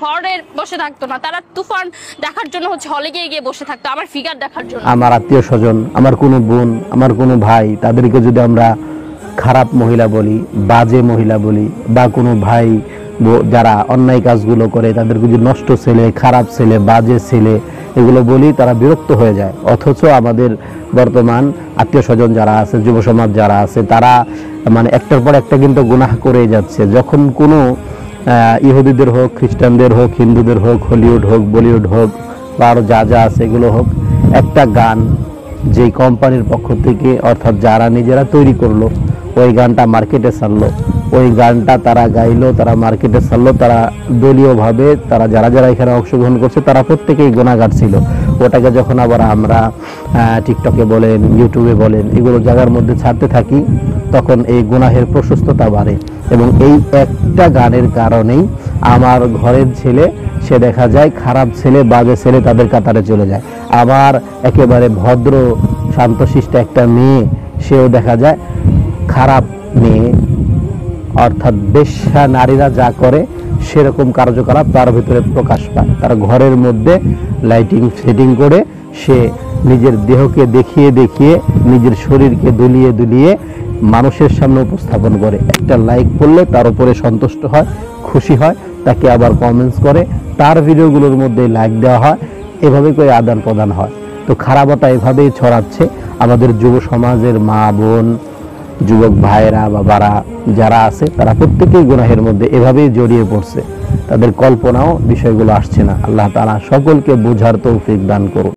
ঘরে বসে থাকতো না, তারা তুফান দেখার জন্য হচ্ছে হলে গিয়ে গিয়ে বসে থাকতো আমার ফিগার দেখার জন্য। আমার আত্মীয় স্বজন, আমার কোনো বোন, আমার কোনো ভাই, তাদেরকে যদি আমরা খারাপ মহিলা বলি, বাজে মহিলা বলি, বা কোনো ভাই যারা অন্যায় কাজগুলো করে তাদেরকে যদি নষ্ট ছেলে, খারাপ ছেলে, বাজে ছেলে এগুলো বলি, তারা বিরক্ত হয়ে যায়। অথচ আমাদের বর্তমান আত্মীয় স্বজন যারা আছে, যুব সমাজ যারা আছে, তারা মানে একটার পর একটা কিন্তু গুনাহ করে যাচ্ছে। যখন কোনো ইহুদিদের হোক, খ্রিস্টানদের হোক, হিন্দুদের হোক, হলিউড হোক, বলিউড হোক, বা আরও যা যা আছে এগুলো হোক, একটা গান যেই কোম্পানির পক্ষ থেকে, অর্থাৎ যারা নিজেরা তৈরি করলো, ওই গানটা মার্কেটে ছাড়লো, ওই গানটা তারা গাইলো, তারা মার্কেটে ছাড়লো, তারা দলীয়ভাবে তারা যারা যারা এখানে অংশগ্রহণ করছে তারা প্রত্যেকেই গুনাহগার ছিল। ওটাকে যখন আবার আমরা টিকটকে বলেন, ইউটিউবে বলেন, এগুলো জায়গার মধ্যে ছাড়তে থাকি, তখন এই গুনাহের প্রশস্ততা বাড়ে। এবং এই একটা গানের কারণেই আমার ঘরের ছেলে, সে দেখা যায় খারাপ ছেলে, বাজে ছেলে তাদের কাতারে চলে যায়। আবার একেবারে ভদ্র শান্তশিষ্ট একটা মেয়ে, সেও দেখা যায় খারাপ মেয়ে, অর্থাৎ বেশ্যা নারীরা যা করে সেরকম কার্যকলাপ তার ভিতরে প্রকাশ পায়। তার ঘরের মধ্যে লাইটিং সেটিং করে সে নিজের দেহকে দেখিয়ে দেখিয়ে, নিজের শরীরকে দুলিয়ে দুলিয়ে মানুষের সামনে উপস্থাপন করে। একটা লাইক করলে তার উপরে সন্তুষ্ট হয়, খুশি হয়, তাকে আবার কমেন্টস করে, তার ভিডিওগুলোর মধ্যে লাইক দেওয়া হয়, এভাবে করে আদান প্রদান হয়। তো খারাপতা এভাবেই ছড়াচ্ছে। আমাদের যুব সমাজের মা বোন, যুবক ভাইয়েরা, বাবারা যারা আছে, তারা প্রত্যেকেই গুনাহের মধ্যে এভাবেই জড়িয়ে পড়ছে। তাদের কল্পনাও বিষয়গুলো আসছে না। আল্লাহ তাআলা সকলকে বোঝার তৌফিক দান করুন।